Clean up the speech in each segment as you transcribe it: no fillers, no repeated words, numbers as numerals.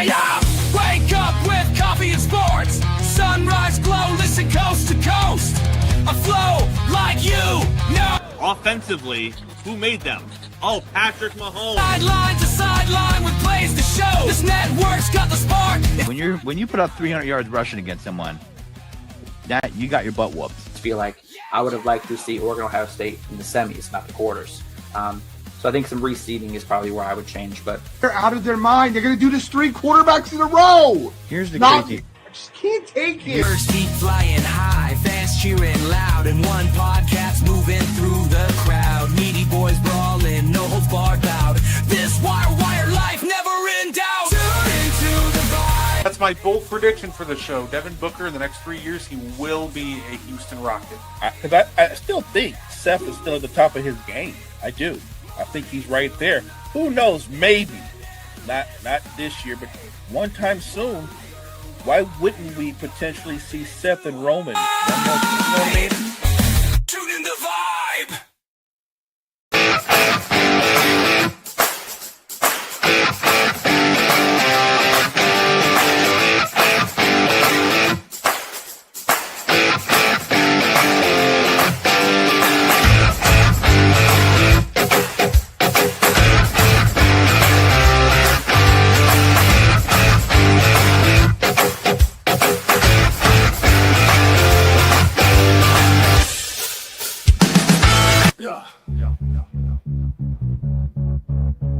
Yeah. Wake up with coffee and sports. Sunrise glow, listen coast to coast. A flow like you know. Offensively, who made them? Oh, Patrick Mahomes. Sideline to sideline with plays to show. This network's got the spark. When you put up 300 yards rushing against someone, that you got your butt whooped. I feel like I would have liked to see Oregon Ohio State in the semis, not the quarters. So I think some reseeding is probably where I would change. But they're out of their mind. They're going to do this 3 quarterbacks in a row. Here's the crazy. I just can't take it. Birds keep flying high, fans cheering loud, and one podcast moving through the crowd. Meaty boys brawling, no holds barred bout. This wire life never in doubt. Tune into the vibe. That's my bold prediction for the show. Devin Booker, in the next 3 years, he will be a Houston Rocket. Because I still think Seth is still at the top of his game. I do. I think he's right there. Who knows? Maybe. Not this year, but one time soon. Why wouldn't we potentially see Seth and Roman? One more, you know what I mean? Tune in the vibe.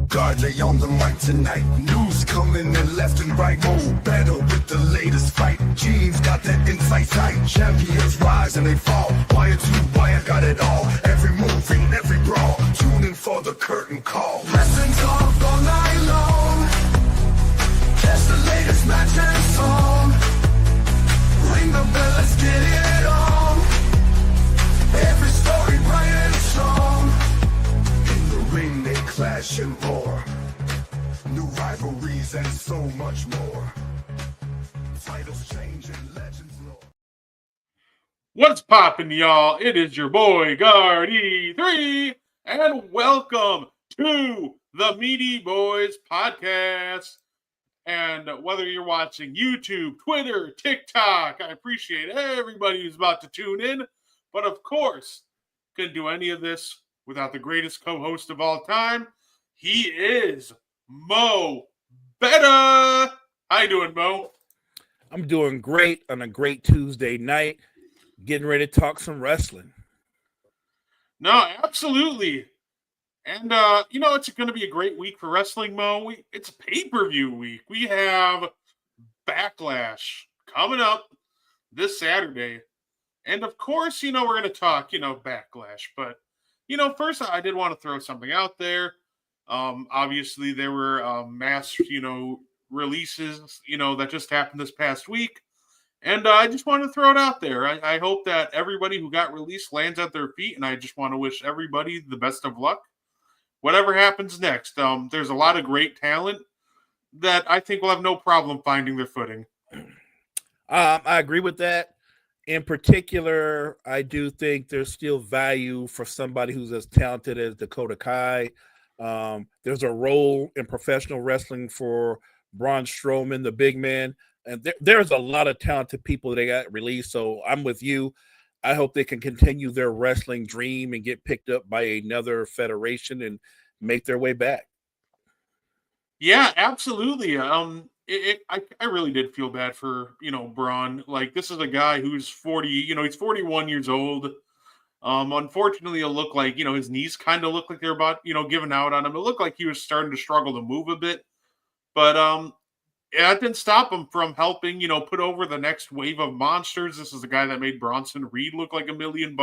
Guard on the mic tonight. News coming in left and right. Oh, better with the latest fight. Gene's got that insight tight. Champions rise and they fall. Wire to wire, got it all. Every move in every brawl. Tune in for the curtain call. Wrestling talk all night long. Catch the latest match and song. Ring the bell, let's get it on. Every story bright and strong. In the ring they clash and roar. New rivalries and so much more. Titles change and legends lore. What's poppin', y'all? It is your boy, Guard 3, and welcome to the Meaty Boys podcast. And whether you're watching YouTube, Twitter, TikTok, I appreciate everybody who's about to tune in. But of course, couldn't do any of this without the greatest co-host of all time. He is Mo Betta. How you doing, Mo? I'm doing great on a great Tuesday night. Getting ready to talk some wrestling. No, absolutely. And, it's going to be a great week for wrestling, Mo. It's a pay-per-view week. We have Backlash coming up this Saturday. And, of course, we're going to talk, Backlash. But, first I did want to throw something out there. Obviously, there were mass, releases, that just happened this past week. And I just want to throw it out there. I hope that everybody who got released lands at their feet, and I just want to wish everybody the best of luck. Whatever happens next, there's a lot of great talent that I think will have no problem finding their footing. I agree with that. In particular, I do think there's still value for somebody who's as talented as Dakota Kai. There's a role in professional wrestling for Braun Strowman, the big man. And there's a lot of talented people that got released. So I'm with you. I hope they can continue their wrestling dream and get picked up by another federation and make their way back. Yeah, absolutely. I really did feel bad for, Braun. Like, this is a guy who's 40, he's 41 years old. Unfortunately, it looked like, his knees kind of looked like they're about, giving out on him. It looked like he was starting to struggle to move a bit. But, that didn't stop him from helping, put over the next wave of monsters. This is the guy that made Bronson Reed look like $1 million.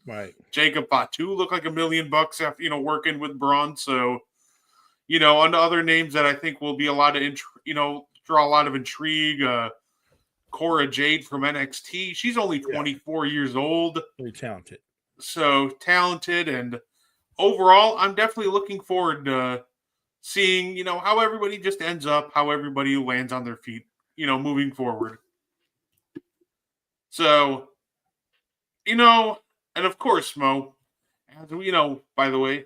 Right. Jacob Fatu looked like $1 million after, working with Braun. So, on to other names that I think will be a lot of, draw a lot of intrigue. Cora Jade from NXT. She's only 24 years old. Very talented. So talented. And overall, I'm definitely looking forward to seeing, how everybody just ends up, how everybody lands on their feet, moving forward. So And of course, Mo, as we know, by the way,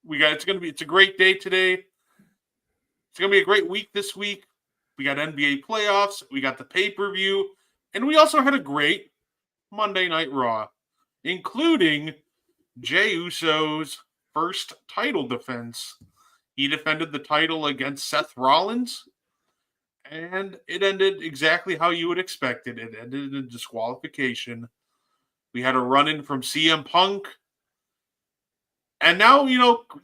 it's a great day today. It's gonna be a great week this week. We got NBA playoffs, we got the pay-per-view, and we also had a great Monday Night Raw, including Jey Uso's first title defense. He defended the title against Seth Rollins, and it ended exactly how you would expect it. It ended in disqualification. We had a run-in from CM Punk. And now,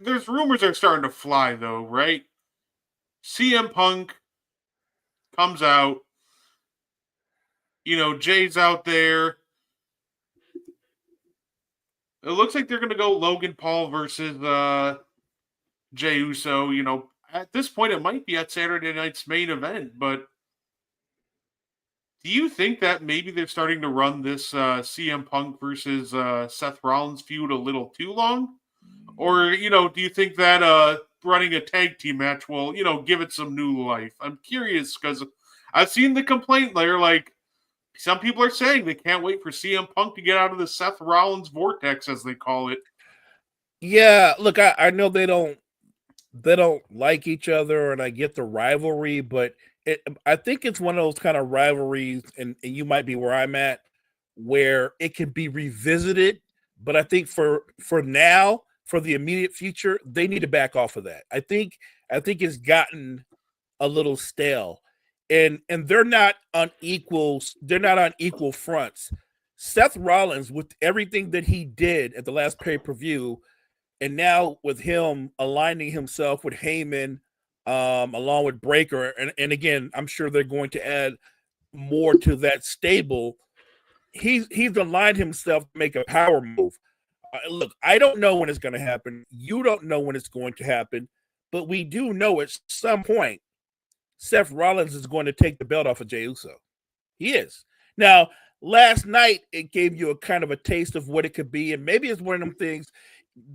there's rumors are starting to fly, though, right? CM Punk comes out. Jay's out there. It looks like they're going to go Logan Paul versus Jey Uso. At this point, it might be at Saturday night's main event, but do you think that maybe they're starting to run this CM Punk versus Seth Rollins feud a little too long? Or, do you think that running a tag team match will, give it some new life? I'm curious because I've seen the complaint there. Like, some people are saying they can't wait for CM Punk to get out of the Seth Rollins vortex, as they call it. Yeah, look, I know they don't like each other, and I get the rivalry, but I think it's one of those kind of rivalries, and you might be where I'm at, where it can be revisited. But I think for now, for the immediate future, they need to back off of that. I think it's gotten a little stale, and they're not on equals. They're not on equal fronts. Seth Rollins, with everything that he did at the last pay-per-view, and now with him aligning himself with Heyman, along with Breakker, and again, I'm sure they're going to add more to that stable. He's aligned himself to make a power move. Look, I don't know when it's going to happen. You don't know when it's going to happen, but we do know at some point Seth Rollins is going to take the belt off of Jey Uso. He is. Now, last night, it gave you a kind of a taste of what it could be, and maybe it's one of them things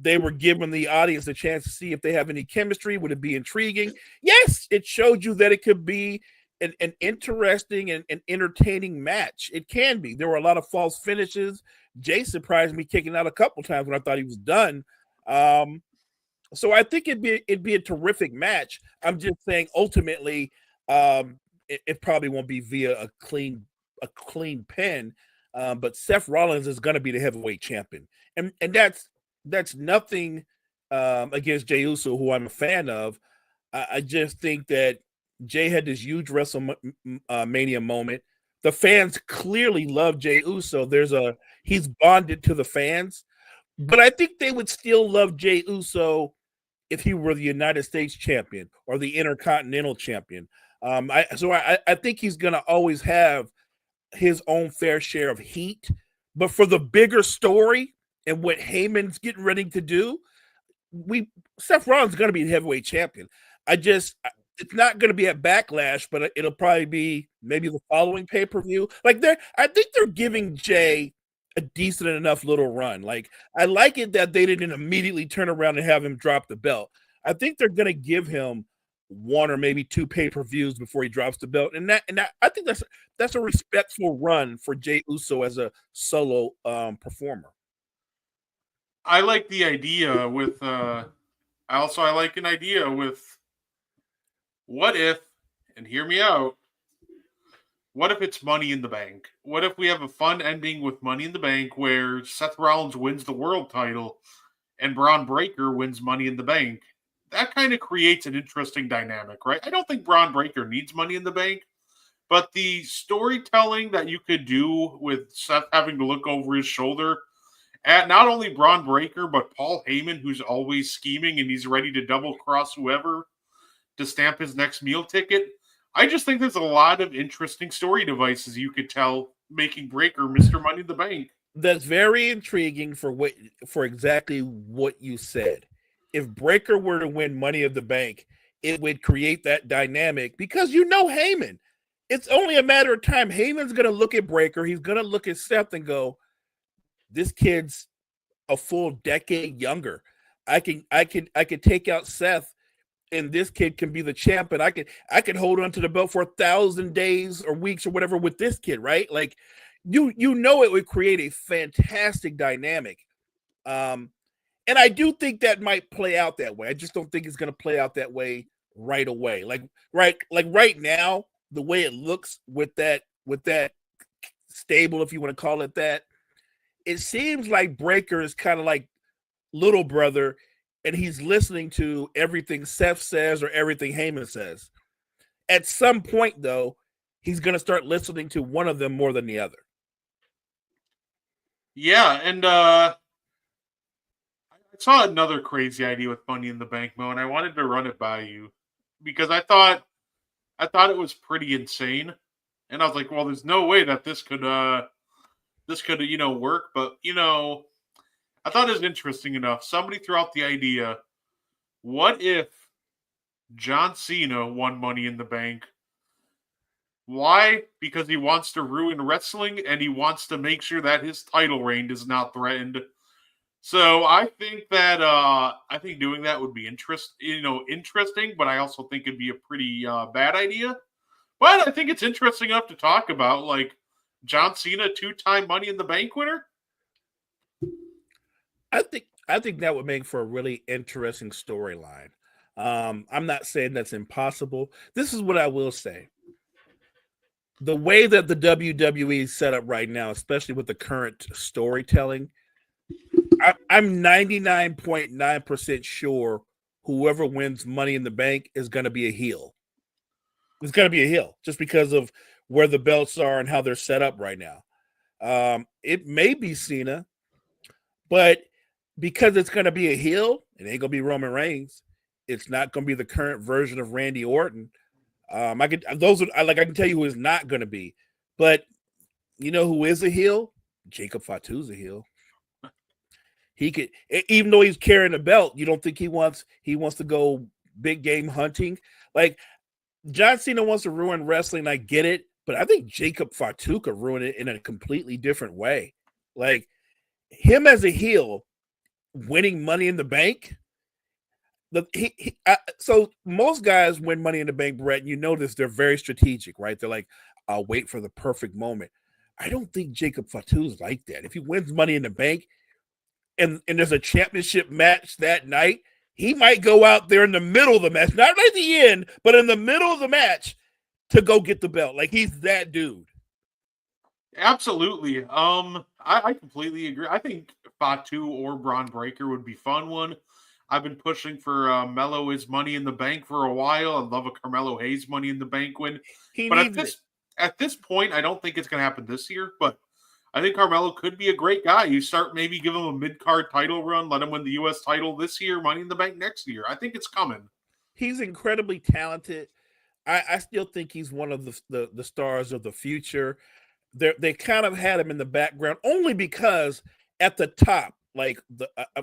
they were giving the audience a chance to see if they have any chemistry. Would it be intriguing? Yes, it showed you that it could be an interesting and an entertaining match. It can be. There were a lot of false finishes. Jay surprised me kicking out a couple times when I thought he was done. So I think it'd be a terrific match. I'm just saying ultimately it probably won't be via a clean pin. But Seth Rollins is going to be the heavyweight champion. And that's nothing against Jey Uso, who I'm a fan of. I just think that Jay had this huge WrestleMania moment. The fans clearly love Jey Uso. He's bonded to the fans, but I think they would still love Jey Uso if he were the United States champion or the Intercontinental champion. I think he's going to always have his own fair share of heat, but for the bigger story and what Heyman's getting ready to do, Seth Rollins is going to be the heavyweight champion. It's not going to be at Backlash, but it'll probably be maybe the following pay-per-view. I think they're giving Jay a decent enough little run. Like, I like it that they didn't immediately turn around and have him drop the belt. I think they're going to give him one or maybe two pay-per-views before he drops the belt, and I think that's a respectful run for Jey Uso as a solo performer. I like the idea with. I like an idea with. What if, and hear me out, what if it's Money in the Bank? What if we have a fun ending with Money in the Bank where Seth Rollins wins the world title and Braun Breaker wins Money in the Bank? That kind of creates an interesting dynamic, right? I don't think Braun Breaker needs Money in the Bank, but the storytelling that you could do with Seth having to look over his shoulder at not only Braun Breaker, but Paul Heyman, who's always scheming and he's ready to double-cross whoever to stamp his next meal ticket. I just think there's a lot of interesting story devices you could tell making Breaker Mr. Money in the Bank. That's very intriguing for exactly what you said. If Breaker were to win Money in the Bank, it would create that dynamic because Heyman. It's only a matter of time. Heyman's going to look at Breaker. He's going to look at Seth and go, this kid's a full decade younger. I can take out Seth and this kid can be the champ, and I could hold on to the belt for 1,000 days or weeks or whatever with this kid, right? Like, you know, it would create a fantastic dynamic. And I do think that might play out that way. I just don't think it's going to play out that way right away. Like right now, the way it looks with that stable, if you want to call it that, it seems like Breaker is kind of like little brother, and he's listening to everything Seth says or everything Heyman says. At some point, though, he's going to start listening to one of them more than the other. Yeah, and I saw another crazy idea with Money in the Bank, Mo, and I wanted to run it by you because I thought it was pretty insane, and I was like, well, there's no way that this could work, but I thought it was interesting enough. Somebody threw out the idea: what if John Cena won Money in the Bank? Why? Because he wants to ruin wrestling and he wants to make sure that his title reign is not threatened. So I think that doing that would be interesting, but I also think it'd be a pretty bad idea. But I think it's interesting enough to talk about, like John Cena, 2-time Money in the Bank winner. I think that would make for a really interesting storyline. I'm not saying that's impossible. This is what I will say. The way that the WWE is set up right now, especially with the current storytelling, I'm 99.9% sure whoever wins Money in the Bank is going to be a heel. It's going to be a heel just because of where the belts are and how they're set up right now. It may be Cena, but because it's going to be a heel, it ain't going to be Roman Reigns. It's not going to be the current version of Randy Orton. I can tell you who is not going to be, but you know who is a heel? Jacob Fatu's a heel. He could, even though he's carrying a belt, you don't think he wants to go big game hunting? Like, John Cena wants to ruin wrestling, I get it, but I think Jacob Fatu could ruin it in a completely different way. Like, him as a heel winning Money in the Bank. So most guys win Money in the Bank, Brett, and you notice they're very strategic, right? They're like, I'll wait for the perfect moment. I don't think Jacob Fatu's like that. If he wins Money in the Bank and there's a championship match that night, he might go out there in the middle of the match, not at the end, but in the middle of the match to go get the belt. Like, he's that dude. Absolutely. I completely agree. I think Fatu or Braun Breaker would be fun one. I've been pushing for Mello is Money in the Bank for a while. I love a Carmelo Hayes Money in the Bank win. At this point, I don't think it's going to happen this year, but I think Carmelo could be a great guy. You start maybe give him a mid-card title run, let him win the U.S. title this year, Money in the Bank next year. I think it's coming. He's incredibly talented. I still think he's one of the stars of the future. They kind of had him in the background only because at the top, like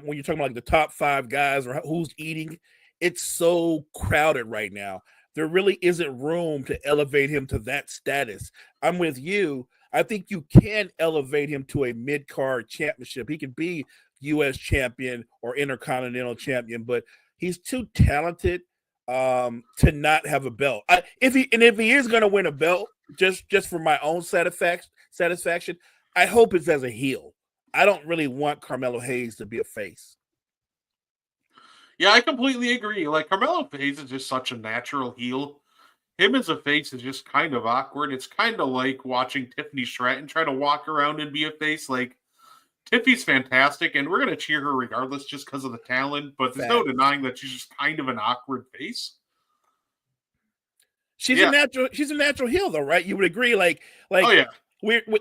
when you're talking about like the top 5 guys or who's eating, it's so crowded right now. There really isn't room to elevate him to that status. I'm with you. I think you can elevate him to a mid-card championship. He can be U.S. champion or intercontinental champion, but he's too talented to not have a belt. If he is going to win a belt, just for my own satisfaction, I hope it's as a heel. I don't really want Carmelo Hayes to be a face. Yeah, I completely agree. Like, Carmelo Hayes is just such a natural heel. Him as a face is just kind of awkward. It's kind of like watching Tiffany Stratton try to walk around and be a face. Like, Tiffy's fantastic, and we're going to cheer her regardless just because of the talent, but there's no denying that she's just kind of an awkward face. She's a natural heel, though, right? You would agree? Like, oh, yeah.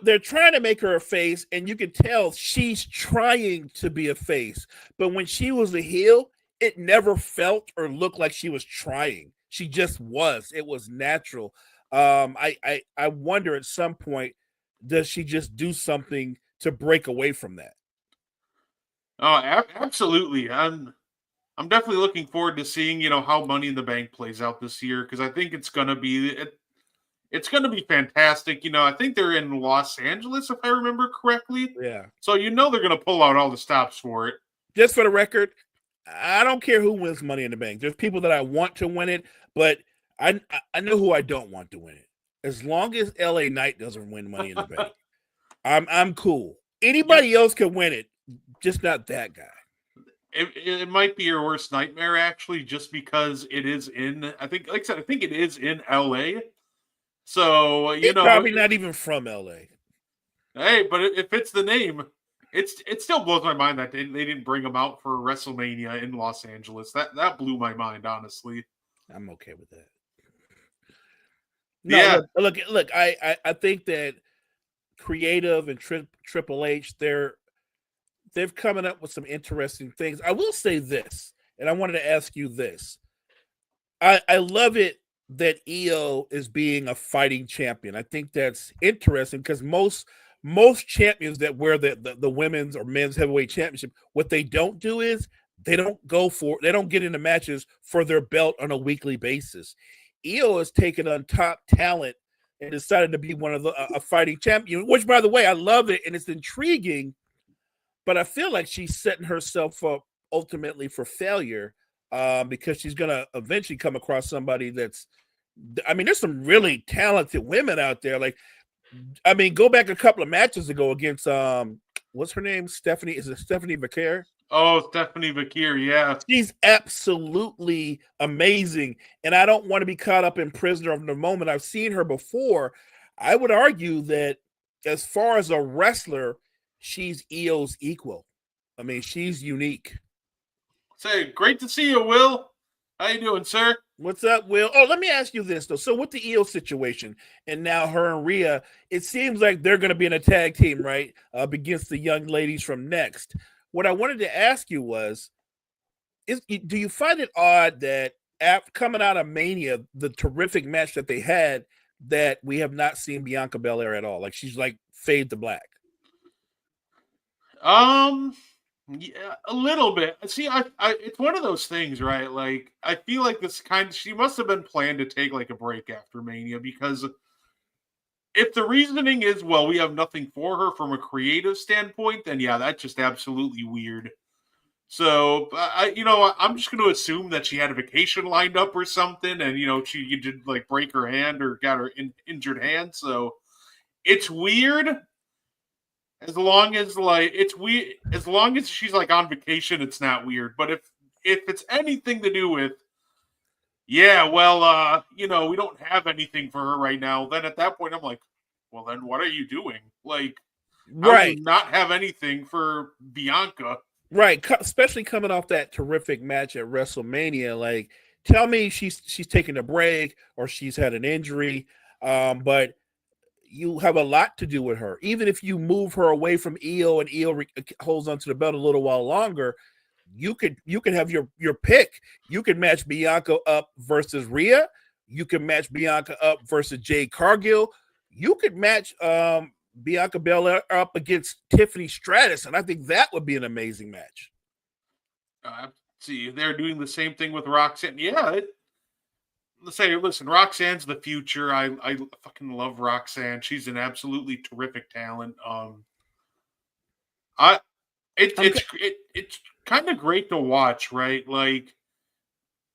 They're trying to make her a face, and you can tell she's trying to be a face. But when she was a heel, it never felt or looked like she was trying. She just was. It was natural. I wonder at some point, does she just do something to break away from that? Oh, absolutely. I'm definitely looking forward to seeing, how Money in the Bank plays out this year, because I think it's going to be fantastic. I think they're in Los Angeles, if I remember correctly. Yeah. So they're going to pull out all the stops for it. Just for the record, I don't care who wins Money in the Bank. There's people that I want to win it, but I know who I don't want to win it. As long as LA Knight doesn't win Money in the Bank, I'm cool. Anybody else can win it, just not that guy. It might be your worst nightmare, actually, just because it is in. I think, like I said, I think it is in LA. So He's probably not even from LA. Hey, but it fits the name. It still blows my mind that they didn't bring him out for WrestleMania in Los Angeles. That blew my mind, honestly. I'm okay with that. No, Yeah. Look. I think that creative and Triple H, they've coming up with some interesting things. I will say this, and I wanted to ask you this. I love it that EO is being a fighting champion. I think that's interesting because most champions that wear the women's or men's heavyweight championship, what they don't do is they don't get into matches for their belt on a weekly basis. EO has taken on top talent and decided to be one of a fighting champion, which, by the way, I love it and it's intriguing, but I feel like she's setting herself up ultimately for failure because she's going to eventually come across somebody there's some really talented women out there. Like, go back a couple of matches ago against what's her name? Stephanie? Is it Stephanie Vaquer? Oh, Stephanie Vaquer, yeah. She's absolutely amazing. And I don't want to be caught up in prisoner of the moment. I've seen her before. I would argue that as far as a wrestler, she's EO's equal. I mean, she's unique. Say, great to see you, Will. How you doing, sir? What's up, Will? Oh, let me ask you this, though. So with the EO situation, and now her and Rhea, it seems like they're going to be in a tag team, right, against the young ladies from Next. What I wanted to ask you was, do you find it odd that coming out of Mania, the terrific match that they had, that we have not seen Bianca Belair at all? Like, she's like fade to black. Yeah, a little bit. See, I it's one of those things, right? Like, I feel like she must have been planned to take like a break after Mania, because if the reasoning is, well, we have nothing for her from a creative standpoint, then yeah, that's just absolutely weird. So, I'm just going to assume that she had a vacation lined up or something, and you did like break her hand or got her injured hand. So it's weird. As long as she's like on vacation, it's not weird. But if it's anything to do with, yeah, well, we don't have anything for her right now, then at that point I'm like, well, then what are you doing? Like, right? I do not have anything for Bianca, right? Especially coming off that terrific match at WrestleMania. Like, tell me she's taking a break or she's had an injury, but you have a lot to do with her. Even if you move her away from EO and EO holds onto the belt a little while longer, you could have your pick. You could match Bianca up versus Rhea. You can match Bianca up versus Jade Cargill. You could match Bianca Belair up against Tiffany Stratus, and I think that would be an amazing match. See, they're doing the same thing with Roxanne. Yeah, listen, Roxanne's the future. I fucking love Roxanne. She's an absolutely terrific talent. It's kind of great to watch, right? Like,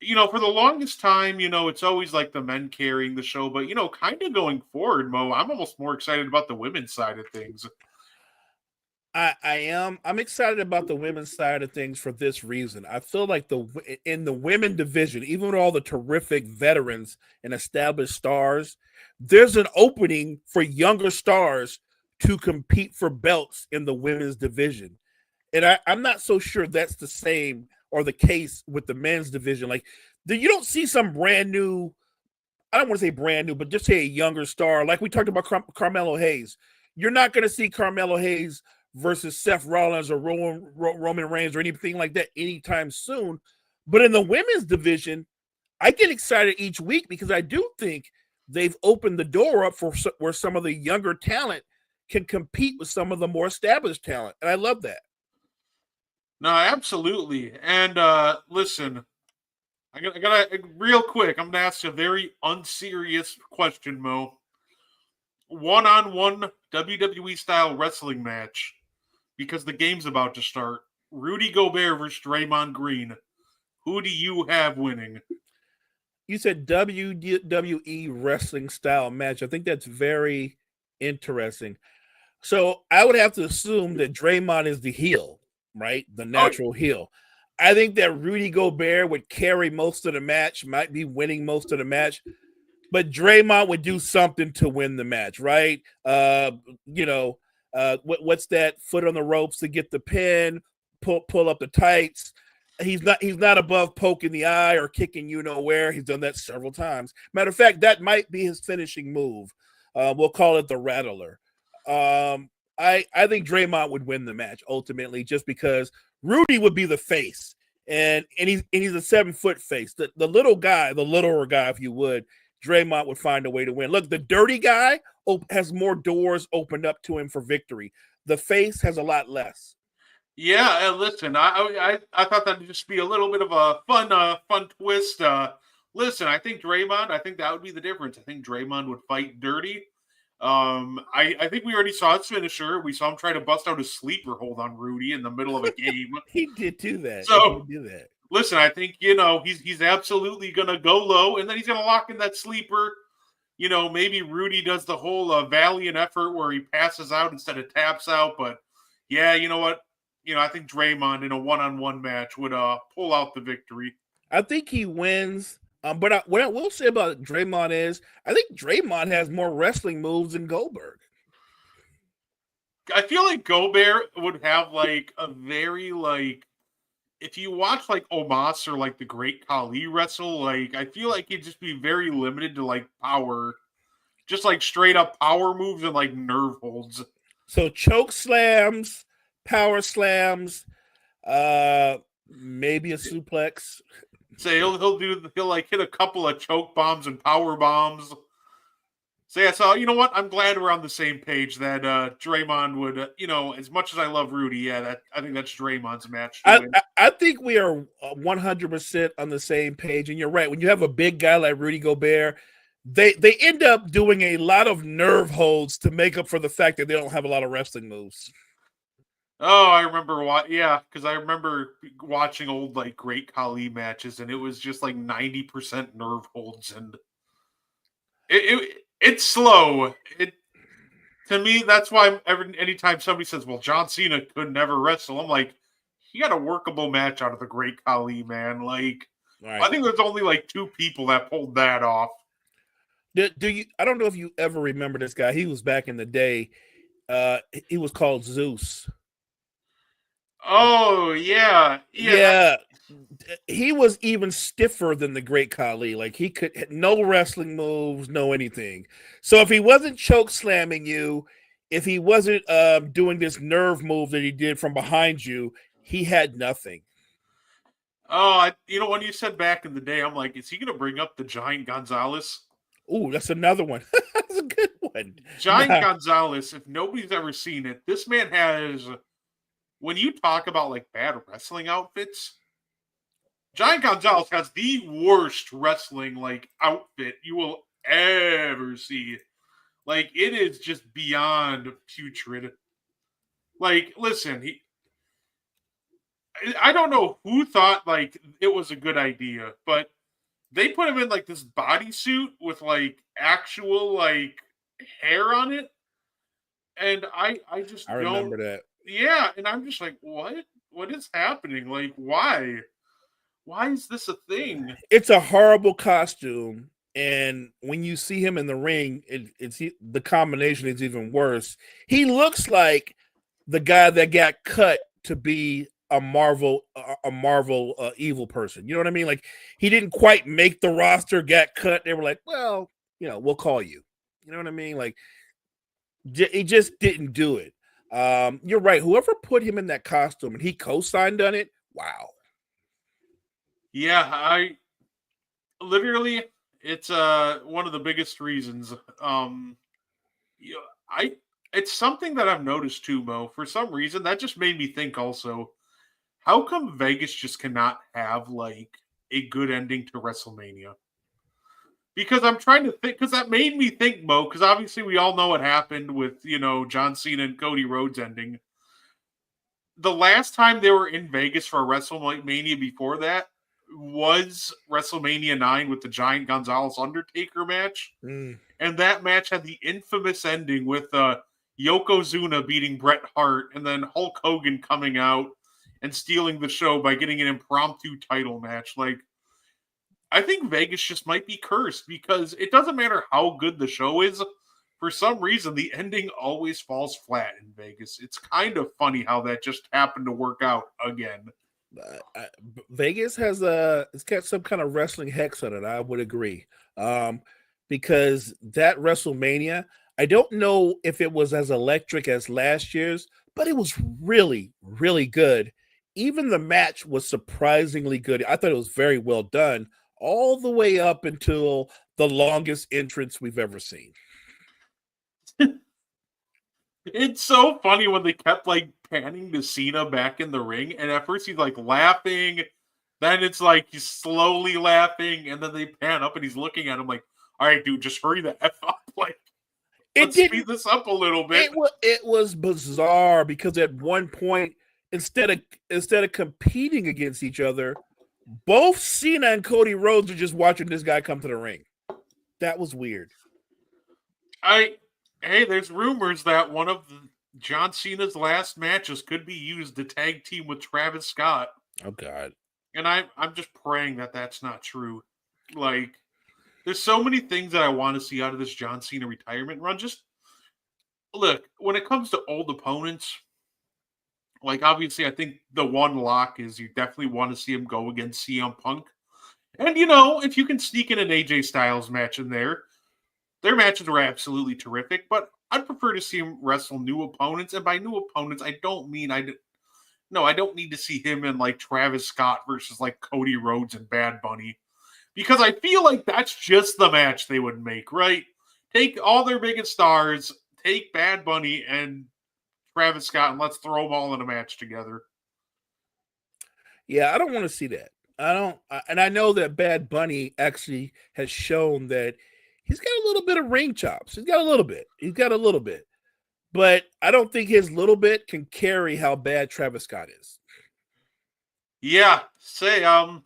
for the longest time, it's always like the men carrying the show, but kind of going forward, Mo, I'm almost more excited about the women's side of things. I'm excited about the women's side of things for this reason. I feel like in the women division, even with all the terrific veterans and established stars, there's an opening for younger stars to compete for belts in the women's division. And I'm not so sure that's the same or the case with the men's division. Like, you don't see some brand new, I don't want to say brand new, but just say a younger star. Like we talked about Carmelo Hayes. You're not going to see Carmelo Hayes versus Seth Rollins or Roman Reigns or anything like that anytime soon. But in the women's division, I get excited each week because I do think they've opened the door up for where some of the younger talent can compete with some of the more established talent. And I love that. No, absolutely. And listen, I gotta real quick, I'm going to ask a very unserious question, Mo. One-on-one WWE style wrestling match, because the game's about to start. Rudy Gobert versus Draymond Green. Who do you have winning? You said WWE wrestling style match. I think that's very interesting. So I would have to assume that Draymond is the heel, right? The natural heel. I think that Rudy Gobert would carry most of the match, might be winning most of the match, but Draymond would do something to win the match, right? What's that? Foot on the ropes to get the pin, pull up the tights. He's not above poking the eye or kicking you know where. He's done that several times. Matter of fact, that might be his finishing move. We'll call it the Rattler. I think Draymond would win the match ultimately, just because Rudy would be the face, and he's a 7-foot face. The little guy, the littler guy, if you would, Draymond would find a way to win. Look, the dirty guy has more doors opened up to him for victory. The face has a lot less. Yeah, and listen, I thought that'd just be a little bit of a fun twist. Listen, I think that would be the difference. I think Draymond would fight dirty. I think we already saw his finisher. We saw him try to bust out a sleeper hold on Rudy in the middle of a game. He did do that. So, listen, I think, he's absolutely going to go low, and then he's going to lock in that sleeper. Maybe Rudy does the whole valiant effort where he passes out instead of taps out. But, yeah, you know what? I think Draymond in a one-on-one match would pull out the victory. I think he wins. But what I will say about Draymond is, I think Draymond has more wrestling moves than Goldberg. I feel like Gobert would have like a very if you watch like Omos or like the Great Khali wrestle, I feel like he'd just be very limited to power, just straight up power moves and nerve holds. So choke slams, power slams, maybe a suplex. So he'll hit a couple of choke bombs and power bombs. So yeah, so you know what? I'm glad we're on the same page that Draymond would, as much as I love Rudy, I think that's Draymond's match. I think we are 100% on the same page, and you're right. When you have a big guy like Rudy Gobert, they end up doing a lot of nerve holds to make up for the fact that they don't have a lot of wrestling moves. Oh, I remember because I remember watching old Great Khali matches, and it was just 90% nerve holds, and it's slow. To me, that's why anytime somebody says, "Well, John Cena could never wrestle," I'm like, he got a workable match out of the Great Khali, man. Right. I think there's only 2 people that pulled that off. Do you? I don't know if you ever remember this guy. He was back in the day. He was called Zeus. Oh, yeah. He was even stiffer than the Great Khali. He could no wrestling moves, no anything. So if he wasn't choke slamming you, if he wasn't doing this nerve move that he did from behind you, he had nothing. Oh, when you said back in the day, I'm like, is he going to bring up the Giant Gonzalez? Ooh, that's another one. That's a good one. Giant Gonzalez, if nobody's ever seen it, this man has... When you talk about bad wrestling outfits, Giant Gonzalez has the worst wrestling outfit you will ever see. It is just beyond putrid. Listen, I don't know who thought it was a good idea, but they put him in this bodysuit with actual hair on it, and I remember that. Yeah, and I'm just what? What is happening? Why? Why is this a thing? It's a horrible costume, and when you see him in the ring, the combination is even worse. He looks like the guy that got cut to be a Marvel evil person. You know what I mean? He didn't quite make the roster, got cut. They were like, well, we'll call you. You know what I mean? He just didn't do it. You're right. Whoever put him in that costume and he co-signed on it, wow. Yeah, literally it's one of the biggest reasons. It's something that I've noticed too, Mo. For some reason, that just made me think also, how come Vegas just cannot have a good ending to WrestleMania? Because I'm trying to think, because that made me think, Mo, because obviously we all know what happened with, John Cena and Cody Rhodes ending. the last time they were in Vegas for a WrestleMania before that was WrestleMania 9 with the Giant Gonzalez Undertaker match. Mm. And that match had the infamous ending with Yokozuna beating Bret Hart and then Hulk Hogan coming out and stealing the show by getting an impromptu title match. Like, I think Vegas just might be cursed because it doesn't matter how good the show is. For some reason, the ending always falls flat in Vegas. It's kind of funny how that just happened to work out again. Vegas has it's got some kind of wrestling hex on it. I would agree, because that WrestleMania, I don't know if it was as electric as last year's, but it was really, really good. Even the match was surprisingly good. I thought it was very well done, all the way up until the longest entrance we've ever seen. It's so funny when they kept like panning to Cena back in the ring, and at first he's like laughing, then it's like he's slowly laughing, and then they pan up and he's looking at him like, "All right, dude, just hurry the F up!" Like, let's speed this up a little bit. It was bizarre because at one point, instead of competing against each other, both Cena and Cody Rhodes are just watching this guy come to the ring. That was weird. Hey, there's rumors that one of John Cena's last matches could be used to tag team with Travis Scott. Oh, God. And I'm just praying that that's not true. Like, there's so many things that I want to see out of this John Cena retirement run. Just, look, when it comes to old opponents, like, obviously, I think the one lock is you definitely want to see him go against CM Punk. And, you know, if you can sneak in an AJ Styles match in there, their matches were absolutely terrific, but I'd prefer to see him wrestle new opponents. And by new opponents, I don't mean I don't need to see him in like Travis Scott versus like Cody Rhodes and Bad Bunny, because I feel like that's just the match they would make, right? Take all their biggest stars, take Bad Bunny and Travis Scott, and let's throw them all in a match together. Yeah, I don't want to see that. And I know that Bad Bunny actually has shown that he's got a little bit of ring chops. He's got a little bit. But I don't think his little bit can carry how bad Travis Scott is. Yeah, I'm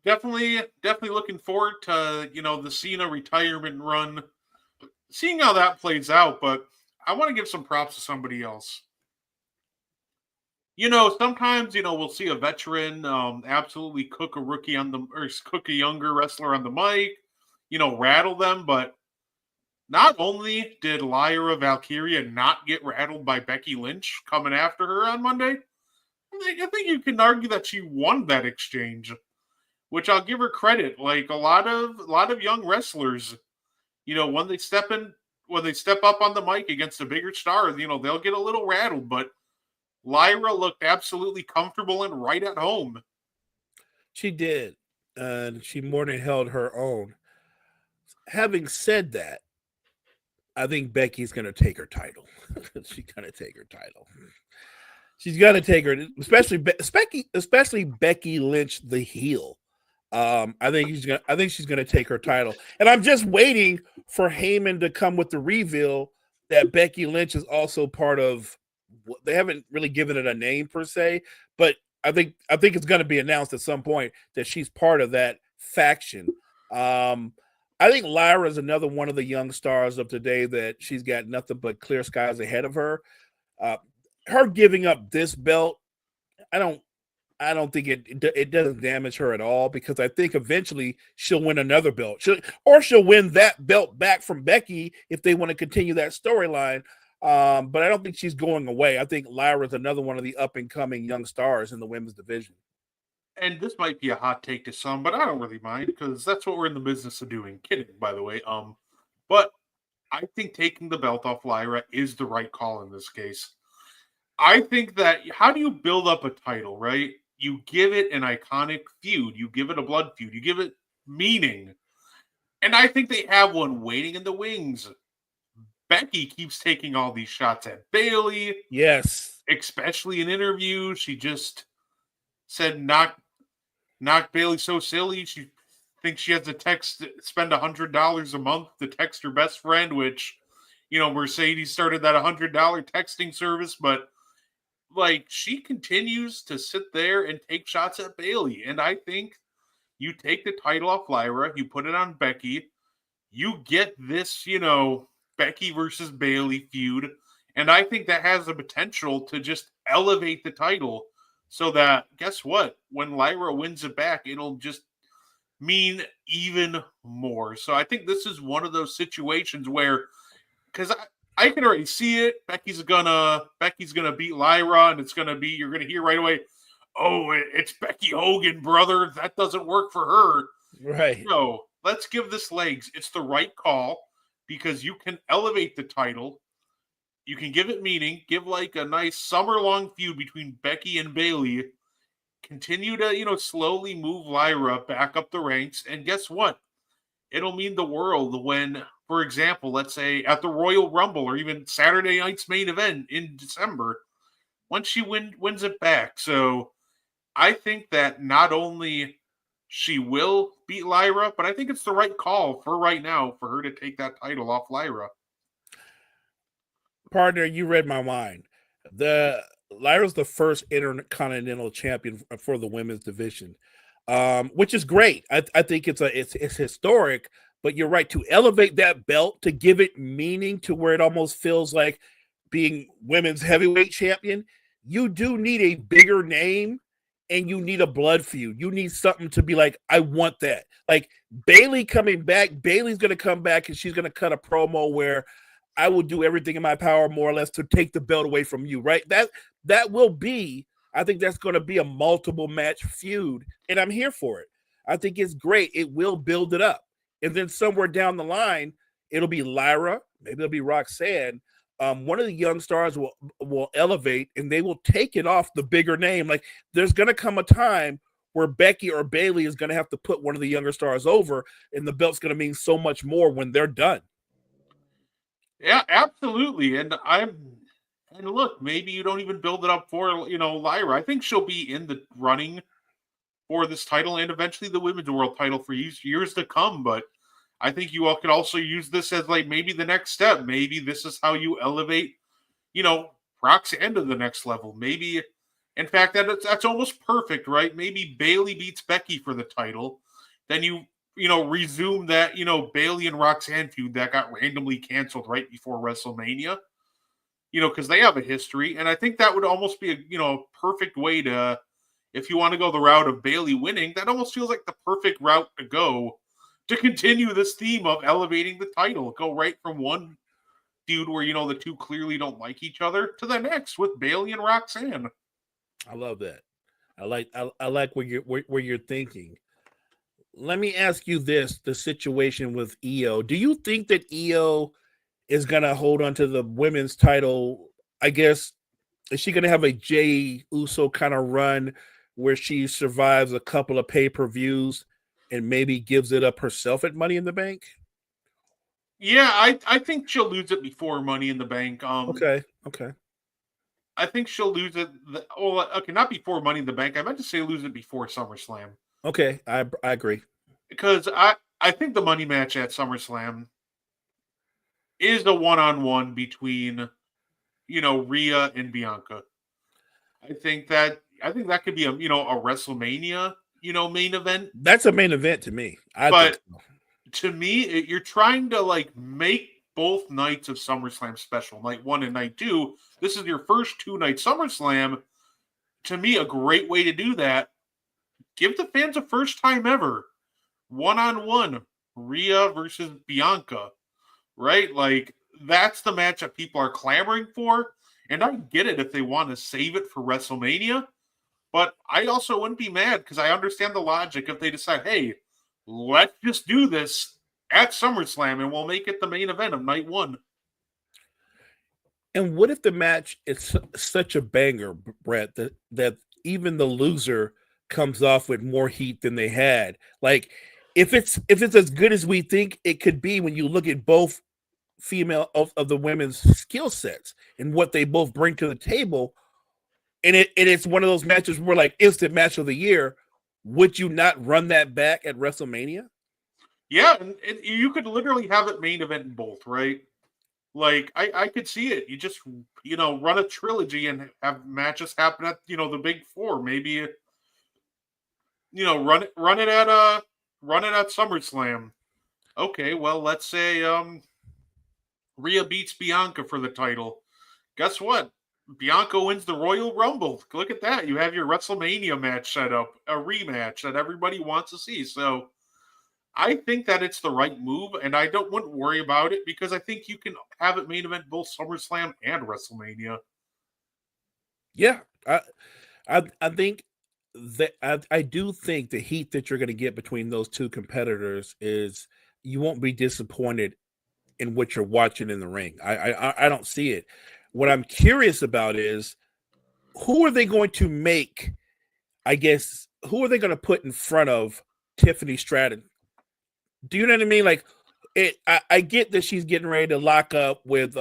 definitely looking forward to, you know, the Cena retirement run, seeing how that plays out, but I want to give some props to somebody else. You know, sometimes, you know, we'll see a veteran absolutely cook a younger wrestler on the mic, you know, rattle them, but not only did Lyra Valkyria not get rattled by Becky Lynch coming after her on Monday, I think you can argue that she won that exchange, which I'll give her credit. Like a lot of young wrestlers, you know, when they step up on the mic against a bigger star, you know, they'll get a little rattled, but Lyra looked absolutely comfortable and right at home. She did. And she more than held her own. Having said that, I think Becky's going to take her title. She's going to take her title. She's going to take her, especially Becky Lynch, the heel. I think she's going to take her title. And I'm just waiting for Heyman to come with the reveal that Becky Lynch is also part of. They haven't really given it a name per se, but I think it's going to be announced at some point that she's part of that faction. I think Lyra is another one of the young stars of today that she's got nothing but clear skies ahead of her. Her giving up this belt, I don't think it doesn't damage her at all, because I think eventually she'll win another belt. She'll win that belt back from Becky if they want to continue that storyline. But I don't think she's going away. I think Lyra is another one of the up and coming young stars in the women's division. And this might be a hot take to some, but I don't really mind, because that's what we're in the business of doing. Kidding, by the way. But I think taking the belt off Lyra is the right call in this case. I think that, how do you build up a title, right? You give it an iconic feud. You give it a blood feud. You give it meaning. And I think they have one waiting in the wings. Becky keeps taking all these shots at Bayley. Yes. Especially in interviews. She just said knock Bayley so silly. She thinks she has to spend $100 a month to text her best friend, which, you know, Mercedes started that $100 texting service, but like, she continues to sit there and take shots at Bayley. And I think you take the title off Lyra, you put it on Becky, you get this, Becky versus Bayley feud. And I think that has the potential to just elevate the title so that, guess what? When Lyra wins it back, it'll just mean even more. So I think this is one of those situations where, because I can already see it, Becky's gonna beat Lyra, and it's gonna be, you're gonna hear right away, oh, it's Becky Hogan, brother. That doesn't work for her. Right. No, let's give this legs. It's the right call because you can elevate the title. You can give it meaning, give like a nice summer-long feud between Becky and Bayley, continue to, slowly move Lyra back up the ranks. And guess what? It'll mean the world when, for example, let's say at the Royal Rumble or even Saturday night's main event in December, once she wins it back. So I think that not only she will beat Lyra, but I think it's the right call for right now for her to take that title off Lyra. Partner, you read my mind. Lyra's the first intercontinental champion for the women's division, which is great. I think it's historic. But you're right, to elevate that belt, to give it meaning to where it almost feels like being women's heavyweight champion, you do need a bigger name and you need a blood feud. You need something to be like, I want that. Like Bayley coming back, Bayley's going to come back and she's going to cut a promo where I will do everything in my power, more or less, to take the belt away from you, right? That will be, I think that's going to be a multiple match feud, and I'm here for it. I think it's great. It will build it up. And then somewhere down the line, it'll be Lyra, maybe it'll be Roxanne. One of the young stars will elevate, and they will take it off the bigger name. Like, there's going to come a time where Becky or Bayley is going to have to put one of the younger stars over, and the belt's going to mean so much more when they're done. Yeah, absolutely. And look, maybe you don't even build it up for, Lyra. I think she'll be in the running for this title and eventually the women's world title for years to come. But I think you all could also use this as like maybe the next step. Maybe this is how you elevate, Roxanne to the next level. Maybe, in fact, that's almost perfect, right? Maybe Bayley beats Becky for the title. Then you resume that, Bayley and Roxanne feud that got randomly canceled right before WrestleMania, because they have a history. And I think that would almost be a perfect way to, if you want to go the route of Bayley winning, that almost feels like the perfect route to go to continue this theme of elevating the title. Go right from one feud where, the two clearly don't like each other to the next with Bayley and Roxanne. I love that. I like where you're thinking. Let me ask you this, the situation with Io. Do you think that Io is going to hold on to the women's title? I guess, is she going to have a Jey Uso kind of run where she survives a couple of pay-per-views and maybe gives it up herself at Money in the Bank? Yeah, I think she'll lose it before Money in the Bank. Okay. I think she'll lose it. Not before Money in the Bank. I meant to say lose it before SummerSlam. Okay, I agree. Because I think the money match at SummerSlam is the one-on-one between, Rhea and Bianca. I think that could be a WrestleMania, main event. That's a main event to me. But to me, you're trying to make both nights of SummerSlam special, night 1 and night 2. This is your first 2-night SummerSlam. To me, a great way to do that. Give the fans a first time ever. One-on-one, Rhea versus Bianca, right? Like, that's the match that people are clamoring for. And I get it if they want to save it for WrestleMania. But I also wouldn't be mad because I understand the logic if they decide, hey, let's just do this at SummerSlam and we'll make it the main event of night 1. And what if the match is such a banger, Brett, that even the loser comes off with more heat than they had? Like, if it's as good as we think it could be when you look at both female of the women's skill sets and what they both bring to the table, and it's one of those matches where like instant match of the year, would you not run that back at WrestleMania? Yeah, and you could literally have it main event in both, right? Like I could see it. You just run a trilogy and have matches happen at the big four. Maybe run it at SummerSlam. Okay, well let's say Rhea beats Bianca for the title. Guess what? Bianca wins the Royal Rumble. Look at that. You have your WrestleMania match set up, a rematch that everybody wants to see. So I think that it's the right move, and I wouldn't worry about it because I think you can have it main event both SummerSlam and WrestleMania. Yeah, I think that I do think the heat that you're going to get between those two competitors is you won't be disappointed in what you're watching in the ring. I don't see it. What I'm curious about is who are they going to make? I guess who are they going to put in front of Tiffany Stratton? Do you know what I mean? Like, I get that she's getting ready to lock up with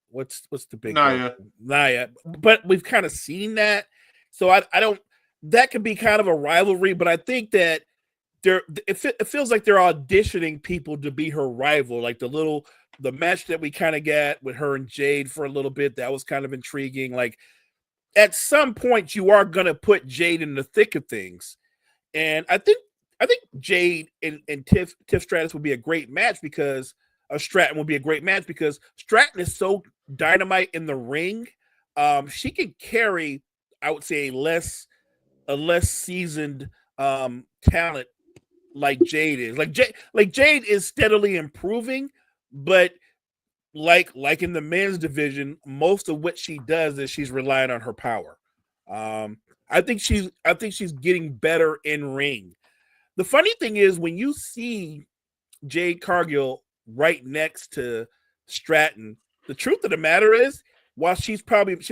what's the big Nia, but we've kind of seen that, so I don't. That could be kind of a rivalry, but I think that it feels like they're auditioning people to be her rival. Like the match that we kind of got with her and Jade for a little bit, that was kind of intriguing. Like at some point you are going to put Jade in the thick of things. And I think Jade and Tiff Stratus would be a great match because Stratton would be a great match because Stratton is so dynamite in the ring. She can carry, I would say, a less seasoned talent like Jade is. Like Jade is steadily improving, but like in the men's division, most of what she does is she's relying on her power. I think she's getting better in ring. The funny thing is when you see Jade Cargill right next to Stratton, the truth of the matter is, while she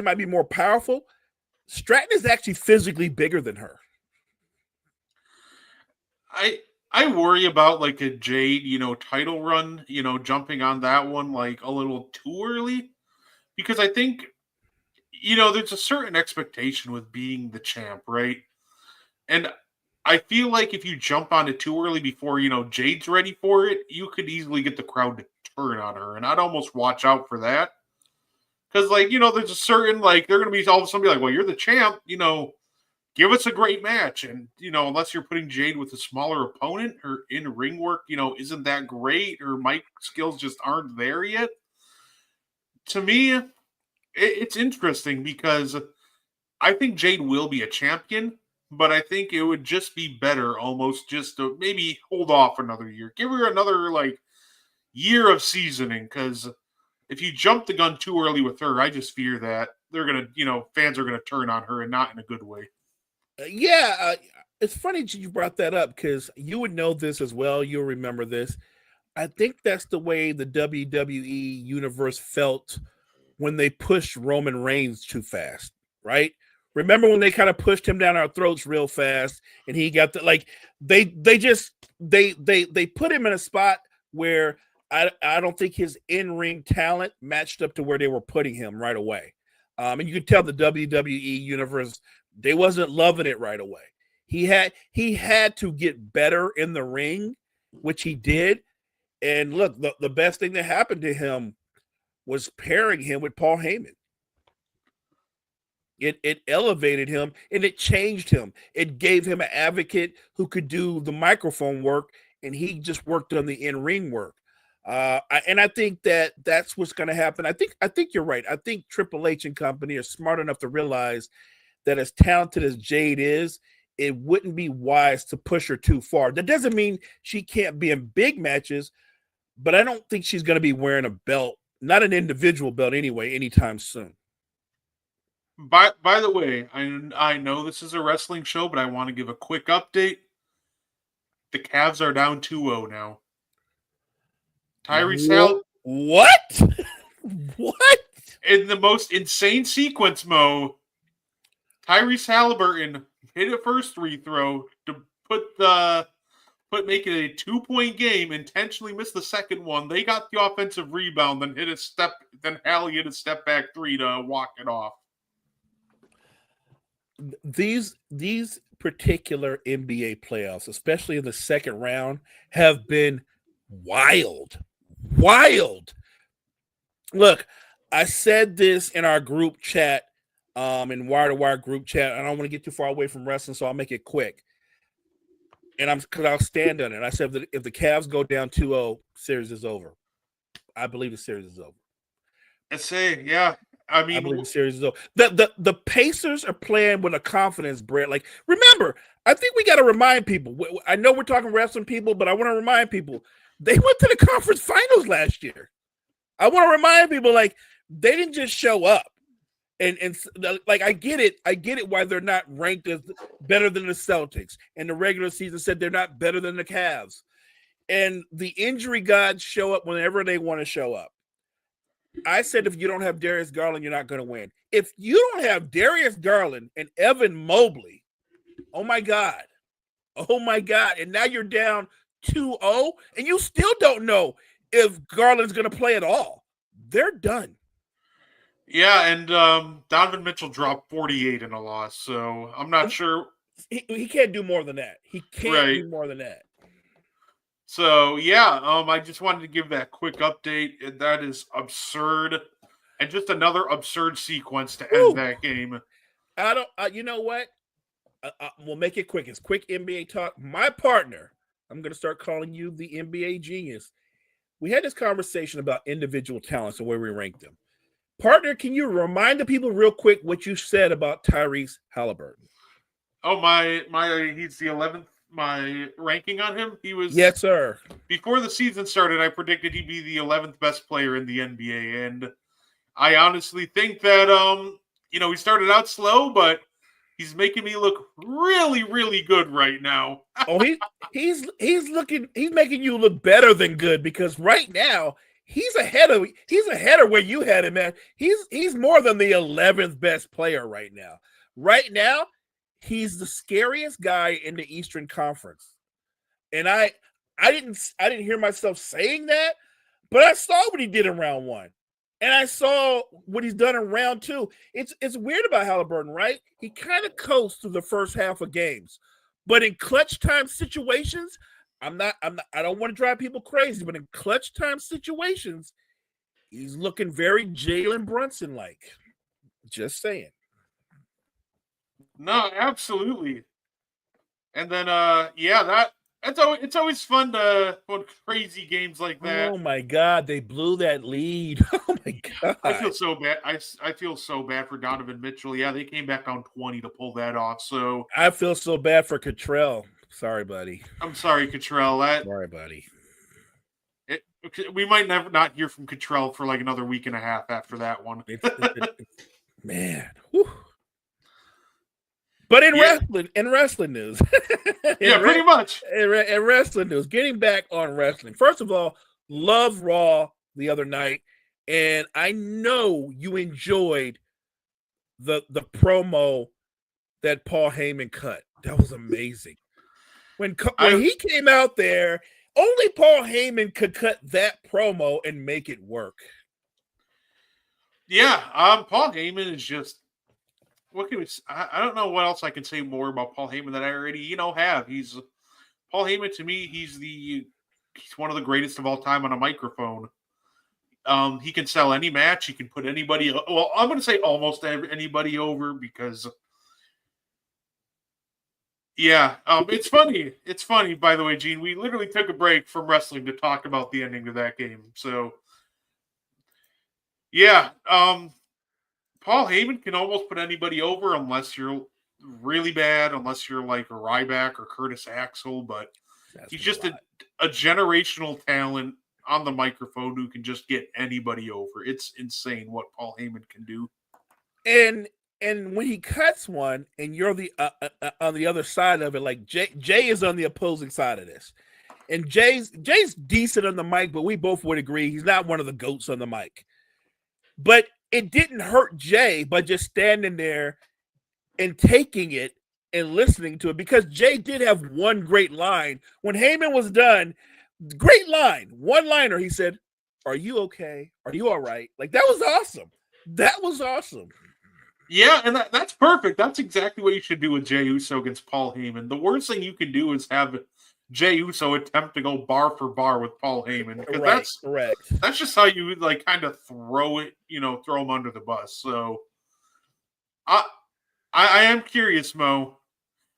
might be more powerful, Stratton is actually physically bigger than her. I worry about like a Jade, title run, jumping on that one like a little too early because I think there's a certain expectation with being the champ, right? And I feel like if you jump on it too early before, Jade's ready for it, you could easily get the crowd to turn on her. And I'd almost watch out for that. Because, there's a certain, they're going to be all of a sudden be like, well, you're the champ, give us a great match. And, unless you're putting Jade with a smaller opponent, her in-ring work, isn't that great, or mic skills just aren't there yet. To me, it's interesting because I think Jade will be a champion, but I think it would just be better almost just to maybe hold off another year. Give her another, year of seasoning, because if you jump the gun too early with her, I just fear that they're going to, fans are going to turn on her and not in a good way. It's funny you brought that up because you would know this as well. You'll remember this. I think that's the way the WWE universe felt when they pushed Roman Reigns too fast, right? Remember when they kind of pushed him down our throats real fast and he got they put him in a spot where I don't think his in-ring talent matched up to where they were putting him right away. And you could tell the WWE universe, they wasn't loving it right away. He had to get better in the ring, which he did. And look, the best thing that happened to him was pairing him with Paul Heyman. It elevated him and it changed him. It gave him an advocate who could do the microphone work, and he just worked on the in-ring work. And I think that's what's going to happen. I think you're right. I think Triple H and company are smart enough to realize that as talented as Jade is, it wouldn't be wise to push her too far. That doesn't mean she can't be in big matches, but I don't think she's going to be wearing a belt, not an individual belt anyway, anytime soon. By the way, I know this is a wrestling show, but I want to give a quick update. The Cavs are down 2-0 now. Tyrese Hall. What? What? In the most insane sequence, Mo, Tyrese Halliburton hit a first free throw to make it a 2-point game, intentionally missed the second one. They got the offensive rebound, then Hallie hit a step back three to walk it off. These particular NBA playoffs, especially in the second round, have been wild. Look, I said this in our group chat, in Wire to Wire group chat. I don't want to get too far away from wrestling, so I'll make it quick. And I'll stand on it. I said that if the Cavs go down 2-0, series is over. I believe the series is over. I say, yeah. I believe the series is over. The Pacers are playing with a confidence, Brett. Like, remember, I think we got to remind people. I know we're talking wrestling people, but I want to remind people they went to the conference finals last year. I want to remind people, like, they didn't just show up. And like, I get it why they're not ranked as better than the Celtics. And the regular season said they're not better than the Cavs. And the injury gods show up whenever they want to show up. I said if you don't have Darius Garland, you're not going to win. If you don't have Darius Garland and Evan Mobley, oh my God. And now you're down 2-0, and you still don't know if Garland's going to play at all. They're done. Yeah, and Donovan Mitchell dropped 48 in a loss, so I'm not sure. He can't do more than that. He can't do more than that. So, yeah, I just wanted to give that quick update. And that is absurd. And just another absurd sequence to end that game. You know what? We'll make it quick. It's quick NBA talk. My partner, I'm going to start calling you the NBA genius. We had this conversation about individual talents and where we rank them. Partner, can you remind the people real quick what you said about Tyrese Halliburton? Oh, he's the 11th. My ranking on him, he was... Yes, sir. Before the season started, I predicted he'd be the 11th best player in the NBA, and I honestly think that, he started out slow, but he's making me look really, really good right now. He's making you look better than good, because right now he's ahead of where you had him, man. He's more than the 11th best player right now. Right now, he's the scariest guy in the Eastern Conference. And I didn't hear myself saying that, but I saw what he did in round one. And I saw what he's done in round two. It's weird about Halliburton, right? He kind of coasts through the first half of games. But in clutch time situations, I don't want to drive people crazy, but in clutch time situations, he's looking very Jalen Brunson-like. Just saying. No, absolutely. And then, it's always fun to put crazy games like that. Oh my God, they blew that lead. Oh my God, I feel so bad. I feel so bad for Donovan Mitchell. Yeah, they came back down 20 to pull that off. So I feel so bad for Cottrell. Sorry, buddy. I'm sorry, Cottrell. Sorry, buddy. We might never not hear from Cottrell for like another week and a half after that one. Man. Whew. But in wrestling news, pretty much. In wrestling news, getting back on wrestling. First of all, love Raw the other night, and I know you enjoyed the promo that Paul Heyman cut. That was amazing. When he came out there, only Paul Heyman could cut that promo and make it work. Yeah, Paul Heyman is just. What can we? I don't know what else I can say more about Paul Heyman that I already have. He's Paul Heyman to me. He's one of the greatest of all time on a microphone. He can sell any match. He can put anybody. Well, I'm going to say almost anybody over because. Yeah, it's funny. It's funny, by the way, Gene. We literally took a break from wrestling to talk about the ending of that game. So, yeah. Paul Heyman can almost put anybody over unless you're really bad, unless you're like a Ryback or Curtis Axel, but he's just a generational talent on the microphone who can just get anybody over. It's insane what Paul Heyman can do. And when he cuts one and you're the on the other side of it, like Jay is on the opposing side of this. And Jay's decent on the mic, but we both would agree he's not one of the GOATs on the mic. But it didn't hurt Jay by just standing there and taking it and listening to it, because Jay did have one great line. When Heyman was done, great line, one-liner, he said, "Are you okay? Are you all right?" Like, that was awesome. That was awesome. Yeah, and that's perfect. That's exactly what you should do with Jey Uso against Paul Heyman. The worst thing you can do is have Jey Uso attempt to go bar for bar with Paul Heyman, because Right, correct. that's just how you like kind of throw him under the bus. So I am curious, Mo.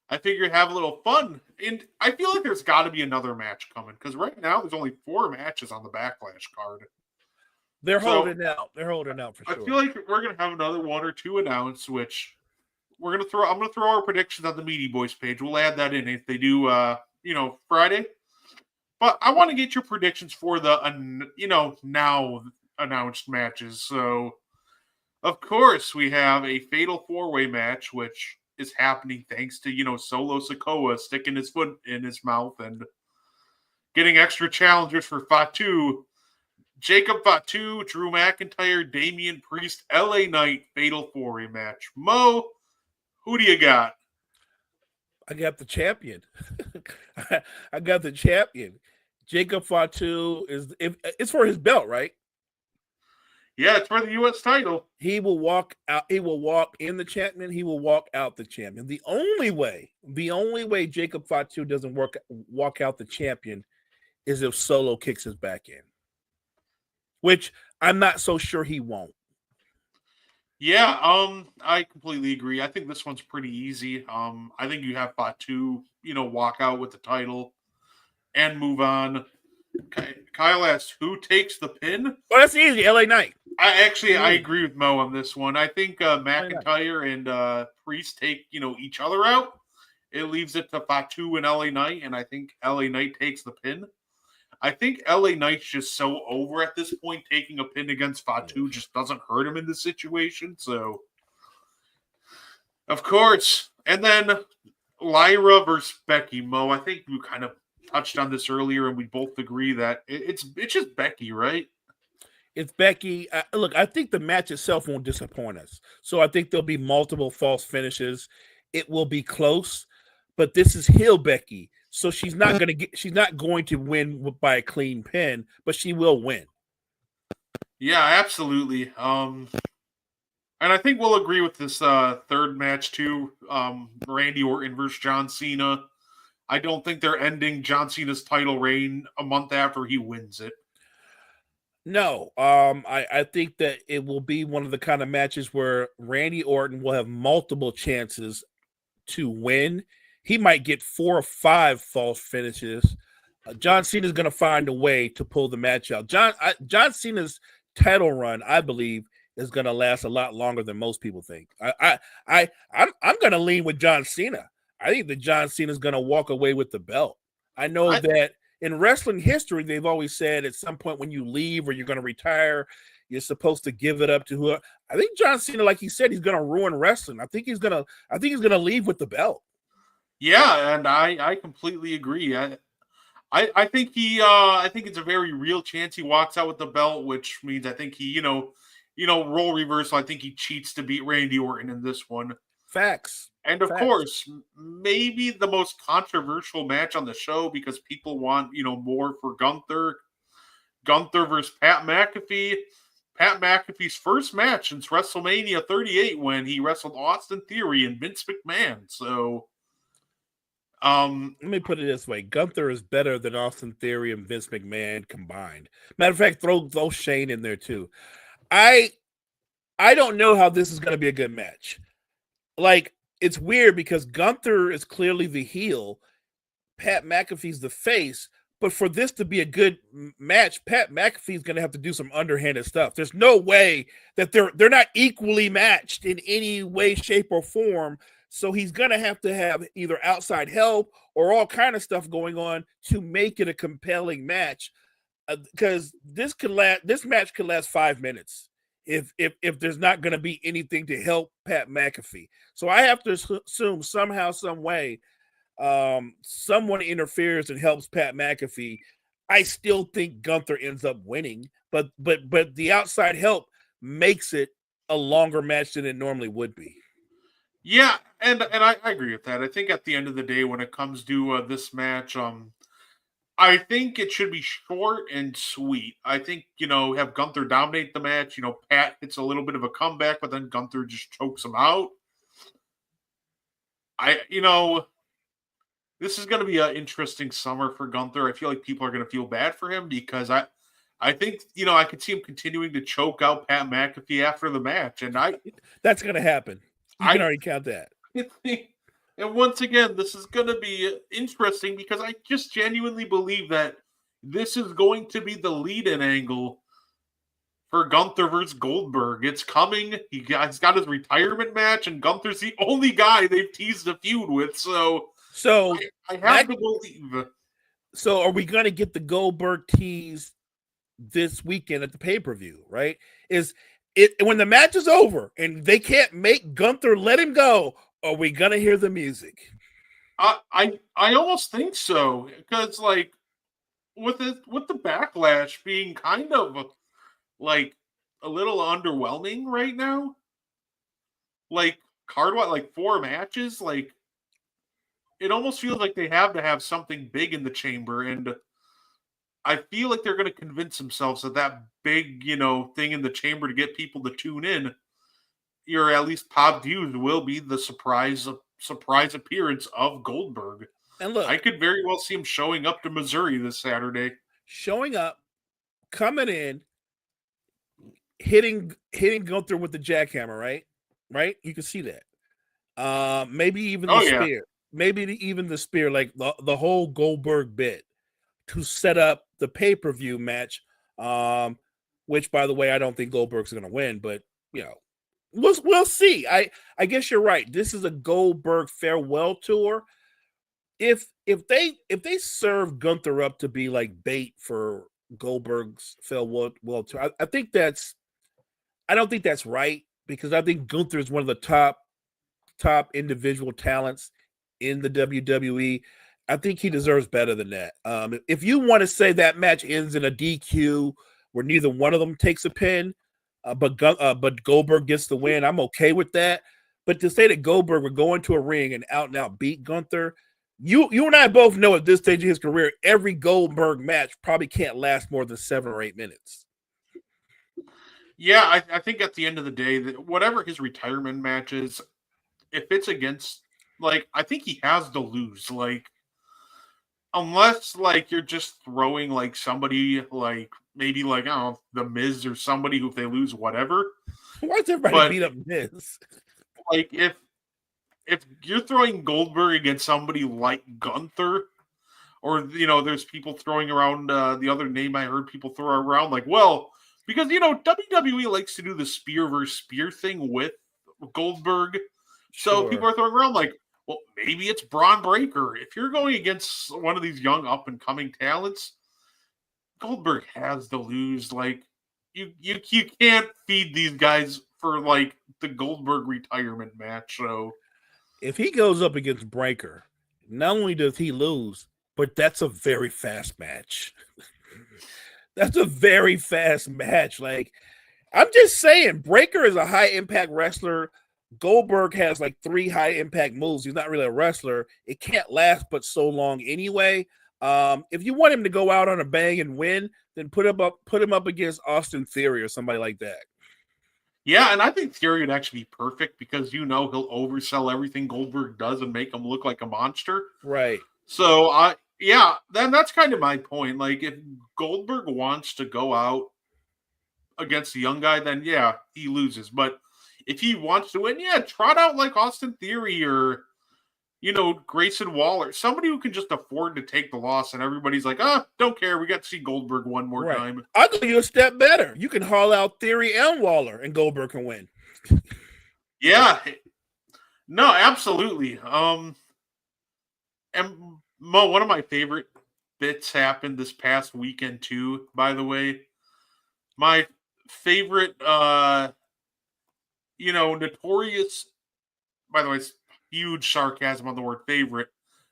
I figure have a little fun, and I feel like there's got to be another match coming, because right now there's only 4 matches on the Backlash card. They're holding out. They're holding out for sure. I feel like we're gonna have another 1 or 2 announced, which I'm gonna throw our predictions on the Meaty Boys page. We'll add that in if they do, Friday. But I want to get your predictions for the, now announced matches. So, of course, we have a Fatal 4-Way match, which is happening thanks to, Solo Sikoa sticking his foot in his mouth and getting extra challengers for Fatu. Jacob Fatu, Drew McIntyre, Damian Priest, LA Knight, Fatal 4-Way match. Mo, who do you got? I got the champion. I got the champion. Jacob Fatu it's for his belt, right? Yeah, it's for the U.S. title. He will walk out. He will walk in the champion. He will walk out the champion. The only way Jacob Fatu doesn't walk out the champion is if Solo kicks his back in, which I'm not so sure he won't. Yeah, I completely agree. I think this one's pretty easy. I think you have Fatu, walk out with the title and move on. Kyle asked, who takes the pin? Well, that's easy. LA Knight. I agree with Mo on this one. I think McIntyre and Priest take, each other out. It leaves it to Fatu and LA Knight, and I think LA Knight takes the pin. I think LA Knight's just so over at this point. Taking a pin against Fatu just doesn't hurt him in this situation. So, of course. And then Lyra versus Becky. Mo, I think you kind of touched on this earlier, and we both agree that it's just Becky, right? It's Becky. Look, I think the match itself won't disappoint us. So I think there'll be multiple false finishes. It will be close, but this is heel Becky. So she's not going to win by a clean pin, but she will win. Yeah, absolutely. And I think we'll agree with this third match too. Randy Orton versus John Cena. I don't think they're ending John Cena's title reign a month after he wins it. No, I think that it will be one of the kind of matches where Randy Orton will have multiple chances to win. He might get 4 or 5 false finishes. John Cena is going to find a way to pull the match out. John Cena's title run, I believe, is going to last a lot longer than most people think. I'm going to lean with John Cena. I think that John Cena is going to walk away with the belt. I know that in wrestling history, they've always said at some point when you leave or you're going to retire, you're supposed to give it up to whoever. I think John Cena, like he said, he's going to ruin wrestling. I think he's going to leave with the belt. Yeah, and I completely agree. I think I think it's a very real chance he walks out with the belt, which means I think he, role reversal. I think he cheats to beat Randy Orton in this one. Facts. And of course, maybe the most controversial match on the show because people want, more for Gunther. Gunther versus Pat McAfee. Pat McAfee's first match since WrestleMania 38 when he wrestled Austin Theory and Vince McMahon. So, let me put it this way: Gunther is better than Austin Theory and Vince McMahon combined. Matter of fact, throw Shane in there too. I don't know how this is going to be a good match. Like, it's weird because Gunther is clearly the heel, Pat McAfee's the face. But for this to be a good match, Pat McAfee is going to have to do some underhanded stuff. There's no way that they're not equally matched in any way, shape, or form. So he's going to have either outside help or all kind of stuff going on to make it a compelling match. Because this match could last 5 minutes if there's not going to be anything to help Pat McAfee. So I have to assume somehow, some way, someone interferes and helps Pat McAfee. I still think Gunther ends up winning, but the outside help makes it a longer match than it normally would be. Yeah, and I agree with that. I think at the end of the day, when it comes to this match, I think it should be short and sweet. I think, have Gunther dominate the match. Pat hits a little bit of a comeback, but then Gunther just chokes him out. this is going to be an interesting summer for Gunther. I feel like people are going to feel bad for him because I think, I could see him continuing to choke out Pat McAfee after the match. And That's going to happen. You can already count that. And once again, this is going to be interesting because I just genuinely believe that this is going to be the lead-in angle for Gunther versus Goldberg. It's coming. He's got his retirement match, and Gunther's the only guy they've teased a feud with. So I have to believe. So are we going to get the Goldberg tease this weekend at the pay-per-view, right? Is it when the match is over and they can't make Gunther let him go, are we going to hear the music? I almost think so, because like with the backlash being kind of like a little underwhelming right now, like card-wise, like 4 matches, like it almost feels like they have to have something big in the chamber, and I feel like they're going to convince themselves that big, thing in the chamber to get people to tune in, or at least pop views, will be the surprise appearance of Goldberg. And look, I could very well see him showing up to Missouri this Saturday. Showing up, coming in, hitting Gunther with the jackhammer, right? Right? You can see that. Maybe even the spear. Yeah. Maybe even the spear, like the whole Goldberg bit to set up the pay-per-view match, which, by the way, I don't think Goldberg's going to win, but, we'll see. I guess you're right. This is a Goldberg farewell tour. If they serve Gunther up to be like bait for Goldberg's farewell tour, I don't think that's right, because I think Gunther is one of the top individual talents in the WWE. I think he deserves better than that. If you want to say that match ends in a DQ where neither one of them takes a pin, but Goldberg gets the win, I'm okay with that. But to say that Goldberg would go into a ring and out beat Gunther, you and I both know at this stage of his career, every Goldberg match probably can't last more than 7 or 8 minutes. Yeah, I think at the end of the day, that whatever his retirement match is, if it's against, like, I think he has to lose. Like, unless, like, you're just throwing, like, somebody, like, maybe, like, I don't know, The Miz or somebody who, if they lose, whatever. Why does everybody beat up Miz? Like, if you're throwing Goldberg against somebody like Gunther, or, there's people throwing around the other name I heard people throw around, like, well, because, WWE likes to do the spear versus spear thing with Goldberg. So Sure. people are throwing around like, well, maybe it's Braun Breaker. If you're going against one of these young up-and-coming talents, Goldberg has to lose. Like, you can't feed these guys for, like, the Goldberg retirement match. So if he goes up against Breaker, not only does he lose, but that's a very fast match. That's a very fast match. Like, I'm just saying, Breaker is a high-impact wrestler. Goldberg has like 3 high-impact moves. He's not really a wrestler. It can't last but so long anyway. If you want him to go out on a bang and win, then put him up against Austin Theory or somebody like that. Yeah, and I think Theory would actually be perfect because he'll oversell everything Goldberg does and make him look like a monster. Right. So then that's kind of my point. Like, if Goldberg wants to go out against the young guy, then yeah, he loses. But if he wants to win, yeah, trot out like Austin Theory or, Grayson Waller, somebody who can just afford to take the loss, and everybody's like, don't care, we got to see Goldberg one more time. I'll go you a step better. You can haul out Theory and Waller, and Goldberg can win. Yeah. No, absolutely. And Mo, one of my favorite bits happened this past weekend too, by the way. My favorite, notorious, by the way, it's huge sarcasm on the word favorite,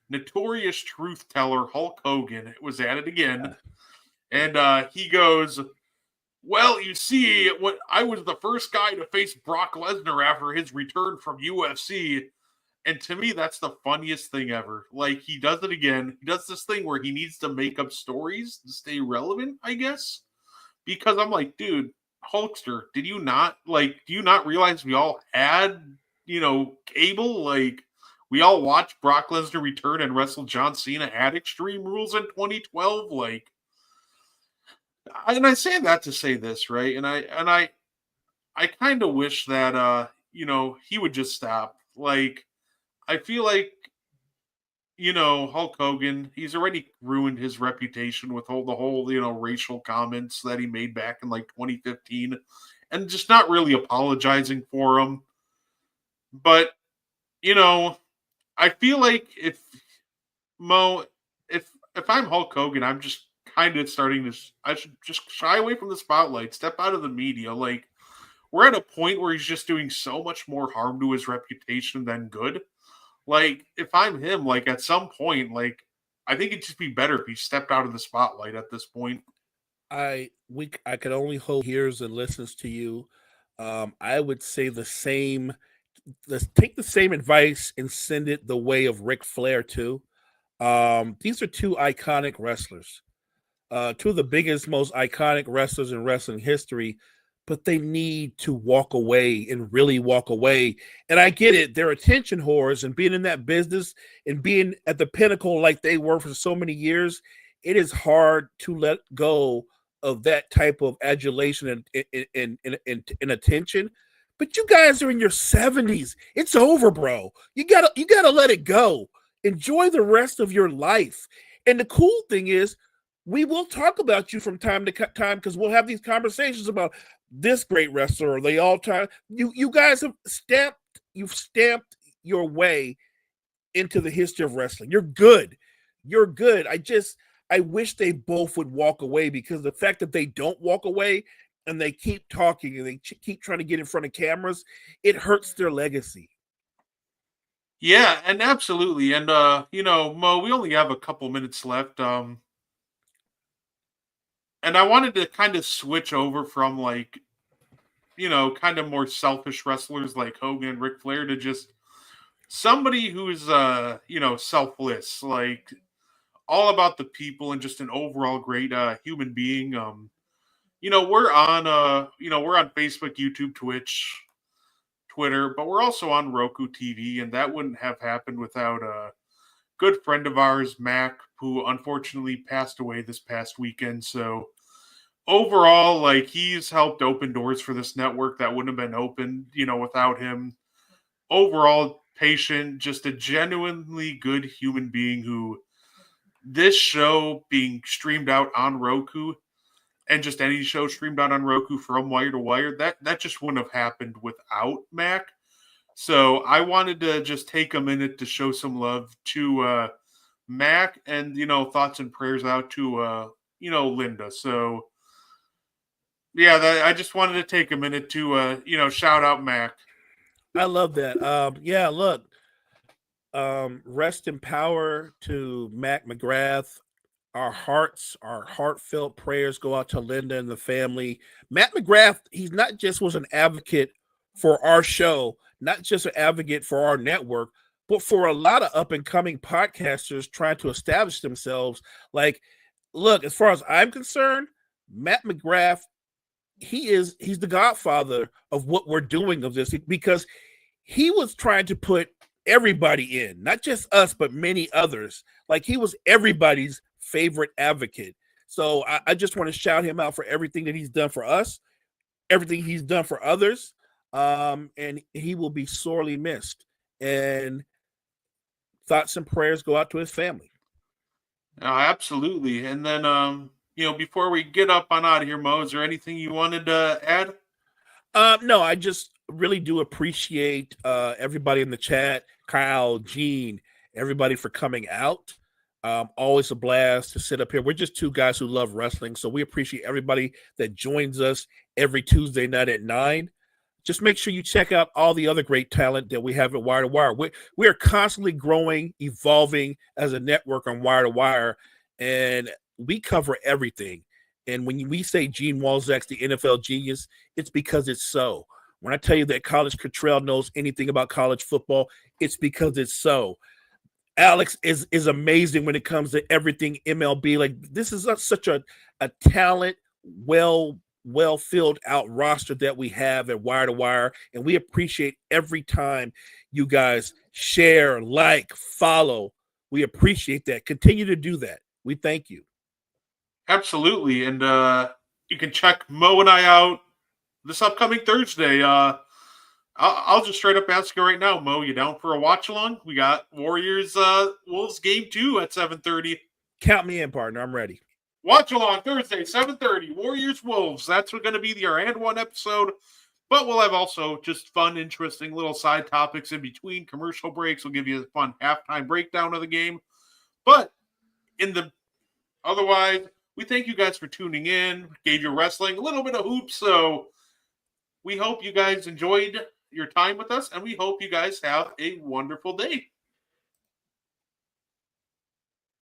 notorious truth teller Hulk Hogan was at it again. And he goes, well, you see, I was the first guy to face Brock Lesnar after his return from UFC. And to me, that's the funniest thing ever. Like, he does it again. He does this thing where he needs to make up stories to stay relevant, I guess. Because I'm like, dude, Hulkster, do you not realize we all had, cable? Like, we all watched Brock Lesnar return and wrestle John Cena at Extreme Rules in 2012. Like, and I say that to say this, right? And I kind of wish that he would just stop. Like, I feel like Hulk Hogan, he's already ruined his reputation with the whole racial comments that he made back in like 2015, and just not really apologizing for them. But I feel like if I'm Hulk Hogan, I'm just kind of I should just shy away from the spotlight, step out of the media. Like, we're at a point where he's just doing so much more harm to his reputation than good. Like, if I'm him, like, at some point, like, I think it'd just be better if he stepped out of the spotlight at this point. I could only hope he hears and listens to you. I would say the same. Let's take the same advice and send it the way of Ric Flair too. These are two iconic wrestlers, two of the biggest, most iconic wrestlers in wrestling history. But they need to walk away and really walk away. And I get it. They're attention whores, and being in that business and being at the pinnacle like they were for so many years, it is hard to let go of that type of adulation and attention. But you guys are in your 70s. It's over, bro. You gotta let it go. Enjoy the rest of your life. And the cool thing is, we will talk about you from time to time because we'll have these conversations about this great wrestler or the all-time. You guys have stamped your way into the history of wrestling. You're good. You're good. I wish they both would walk away, because the fact that they don't walk away and they keep talking and they keep trying to get in front of cameras, it hurts their legacy. Yeah, and absolutely. And Mo, we only have a couple minutes left. And I wanted to kind of switch over from like, kind of more selfish wrestlers like Hogan and Ric Flair to just somebody who's, selfless, like all about the people and just an overall great human being. We're on Facebook, YouTube, Twitch, Twitter, but we're also on Roku TV, and that wouldn't have happened without a good friend of ours, Mac, who unfortunately passed away this past weekend. So overall, like, he's helped open doors for this network that wouldn't have been open, without him. Overall, patient, just a genuinely good human being who this show being streamed out on Roku, and just any show streamed out on Roku from wire to wire, that just wouldn't have happened without Mac. So I wanted to just take a minute to show some love to Mac, and thoughts and prayers out to Linda. So yeah, I just wanted to take a minute to shout out Mac. I love that. Yeah, look, rest in power to Mac McGrath. Our heartfelt prayers go out to Linda and the family. Matt McGrath, he's not just was an advocate for our show, not just an advocate for our network, but for a lot of up-and-coming podcasters trying to establish themselves. Like, look, as far as I'm concerned, Matt McGrath, he's the godfather of what we're doing of this, because he was trying to put everybody in, not just us, but many others. Like, he was everybody's favorite advocate. So I just want to shout him out for everything that he's done for us, everything he's done for others. And he will be sorely missed. And thoughts and prayers go out to his family. Absolutely. And then, before we get up on out of here, Mo, is there anything you wanted to add? No, I just really do appreciate everybody in the chat, Kyle, Gene, everybody for coming out. Always a blast to sit up here. We're just two guys who love wrestling, so we appreciate everybody that joins us every Tuesday night at 9. Just make sure you check out all the other great talent that we have at Wire to Wire. We are constantly growing, evolving as a network on Wire to Wire, and we cover everything. And when we say Gene Walczak's the NFL genius, it's because it's so. When I tell you that College Cottrell knows anything about college football, it's because it's so. Alex is amazing when it comes to everything MLB. Like, this is such a talent, well well filled out roster that we have at Wire to Wire, and we appreciate every time you guys share, like, follow. We appreciate that. Continue to do that. We thank you. Absolutely. And you can check Mo and I out this upcoming Thursday. I'll just straight up ask you right now, Mo, you down for a watch along? We got Warriors Wolves game 2 at 7:30. Count me in, partner. I'm ready. Watch along Thursday, 7:30, Warriors Wolves. That's going to be the and one episode. But we'll have also just fun, interesting little side topics in between commercial breaks. We'll give you a fun halftime breakdown of the game. But otherwise, we thank you guys for tuning in. Gave you wrestling, a little bit of hoops. So we hope you guys enjoyed your time with us, and we hope you guys have a wonderful day.